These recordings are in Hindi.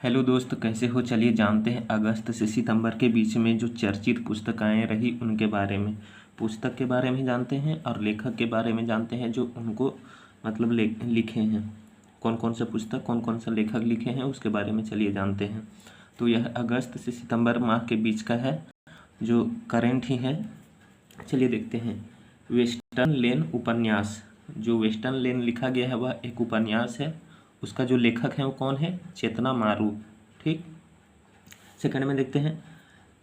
हेलो दोस्त, कैसे हो? चलिए जानते हैं अगस्त से सितंबर के बीच में जो चर्चित पुस्तकें रही उनके बारे में। पुस्तक के बारे में जानते हैं और लेखक के बारे में जानते हैं जो उनको मतलब लिखे हैं। कौन कौन सा पुस्तक, कौन कौन सा लेखक लिखे हैं उसके बारे में चलिए जानते हैं। तो यह अगस्त से सितंबर माह के बीच का है, जो करेंट ही है। चलिए देखते हैं। वेस्टर्न लेन उपन्यास, जो वेस्टर्न लेन लिखा गया है वह एक उपन्यास है। उसका जो लेखक है वो कौन है? चेतना मारू। ठीक। सेकंड में देखते हैं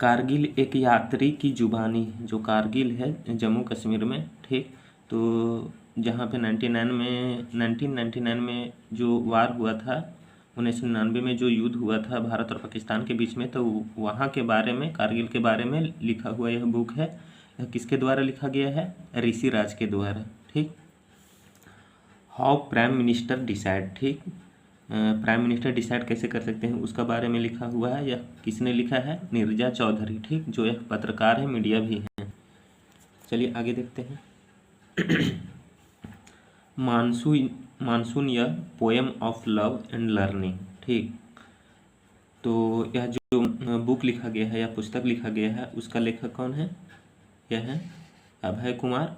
कारगिल एक यात्री की जुबानी, जो कारगिल है जम्मू कश्मीर में। ठीक। तो जहाँ पे 1999 में जो वार हुआ था, 1999 में जो युद्ध हुआ था भारत और पाकिस्तान के बीच में, तो वहाँ के बारे में, कारगिल के बारे में लिखा हुआ यह बुक है। यह किसके द्वारा लिखा गया है? ऋषि राज के द्वारा। ठीक। How prime minister decide. ठीक। प्राइम मिनिस्टर डिसाइड कैसे कर सकते हैं उसका बारे में लिखा हुआ है। यह किसने लिखा है? नीरजा चौधरी। ठीक। जो एक पत्रकार है, मीडिया भी है। चलिए आगे देखते हैं। मानसून या poem of love and learning. ठीक। तो यह जो बुक लिखा गया है या पुस्तक लिखा गया है उसका लेखक कौन है? यह है अभय कुमार।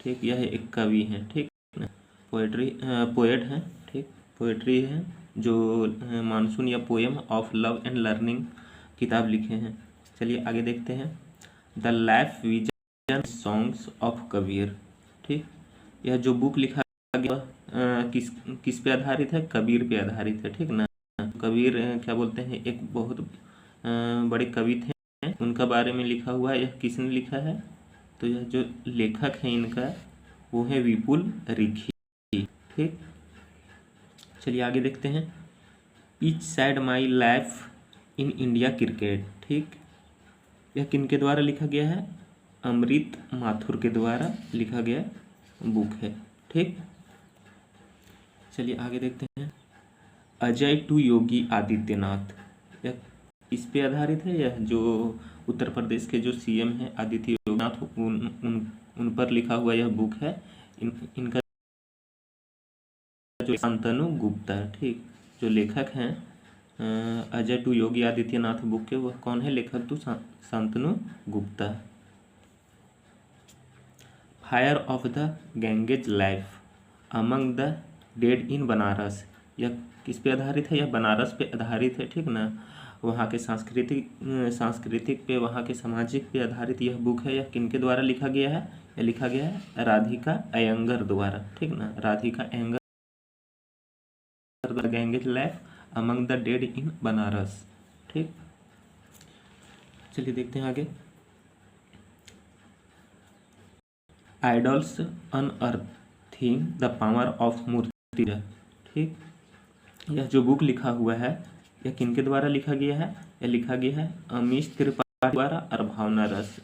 ठीक। यह एक कवि है। ठीक। पोएट है। ठीक। पोएट्री है, जो मानसून या poem of love and learning किताब लिखे हैं। चलिए आगे देखते हैं। The life vision songs of Kabir. ठीक। यह जो बुक लिखा गया किस पे आधारित है? कबीर पे आधारित है। ठीक ना। कबीर क्या बोलते हैं, एक बहुत बड़े कवि थे, उनका बारे में लिखा हुआ है। यह किसने लिखा है? तो यह जो लेखक है इनका वो है विपुल रिखी। ठीक। चलिए आगे देखते हैं। Each side my life in India cricket. ठीक। यह किनके द्वारा लिखा गया है? अमृत माथुर के द्वारा लिखा गया बुक है। ठीक। चलिए आगे देखते हैं। अजय टू योगी आदित्यनाथ, यह इस पे आधारित है। यह जो उत्तर प्रदेश के जो सीएम हैं आदित्य योगीनाथ, उन पर लिखा हुआ यह बुक है। इनका जो शांतनु गुप्ता। ठीक। जो लेखक हैं अजय टू योगी आदित्यनाथ बुक के, वह कौन है लेखक? तो Shantanu Gupta. Fire of the Ganges life among the dead in Banaras, यह किस पे आधारित है? यह बनारस पे आधारित है। ठीक ना। वहाँ के सांस्कृतिक पे, वहाँ के सामाजिक पे आधारित यह बुक है। यह किनके द्वारा लिखा गया है? यह लिखा गया है राधिका अयंगर द्वारा। ठीक ना। Radhika Iyengar, the Ganges life among the dead in Banaras. ठीक। चलिए देखते हैं आगे। Idols unearthing the power of murti. ठीक। यह जो बुक लिखा हुआ है यह किनके द्वारा लिखा गया है? यह लिखा गया है अमीश त्रिपाठी द्वारा और भावना रस।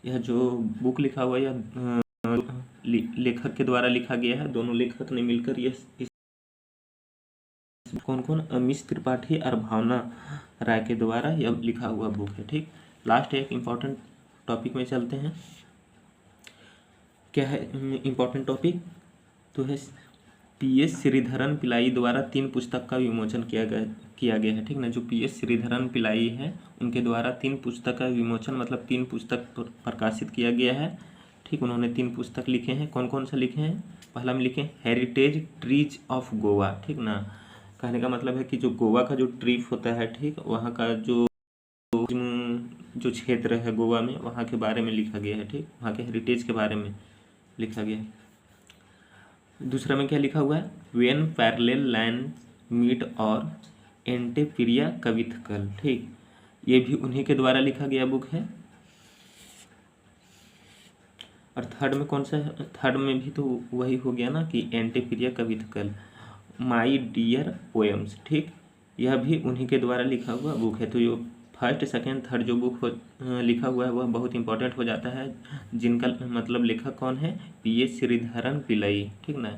यह जो बुक लिखा हुआ यह लेखक के द्वारा लिखा गया है। दोनों लेखक ने मिलकर यह कौन कौन? अमीश त्रिपाठी और भावना राय के द्वारा यह लिखा हुआ बुक है। ठीक। लास्ट एक इम्पॉर्टेंट टॉपिक में चलते हैं। क्या है इम्पॉर्टेंट टॉपिक? तो है पीएस श्रीधरन पिल्लाई द्वारा 3 पुस्तक का विमोचन किया गया है। ठीक ना। जो पीएस श्रीधरन पिल्लाई है उनके द्वारा 3 पुस्तक का विमोचन, मतलब 3 पुस्तक प्रकाशित किया गया है। ठीक। उन्होंने 3 पुस्तक लिखे हैं। कौन कौन सा लिखे हैं? पहला में लिखे हेरिटेज ट्रीज ऑफ गोवा। ठीक ना। कहने का मतलब है कि जो गोवा का जो ट्रिप होता है, ठीक, वहाँ का जो क्षेत्र है गोवा में, वहाँ के बारे में लिखा गया है। ठीक। वहाँ के हेरिटेज के बारे में लिखा गया है। दूसरा में क्या लिखा हुआ है? व्हेन पैरेलल लाइन मीट और एंटेपिरिया कविथकल। ठीक। ये भी उन्हीं के द्वारा लिखा गया बुक है। और थर्ड में कौन सा है? थर्ड में भी तो वही हो गया ना कि एंटेपिरिया कविथकल, माई डियर पोएम्स। ठीक। यह भी उन्हीं के द्वारा लिखा हुआ बुक है। तो जो फर्स्ट सेकंड थर्ड जो बुक लिखा हुआ है वह बहुत इंपॉर्टेंट हो जाता है, जिनका मतलब लेखक कौन है? पीएस श्रीधरन पिल्लाई। ठीक ना।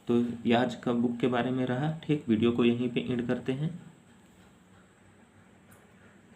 तो आज का बुक के बारे में रहा। ठीक। वीडियो को यहीं पे एंड करते हैं।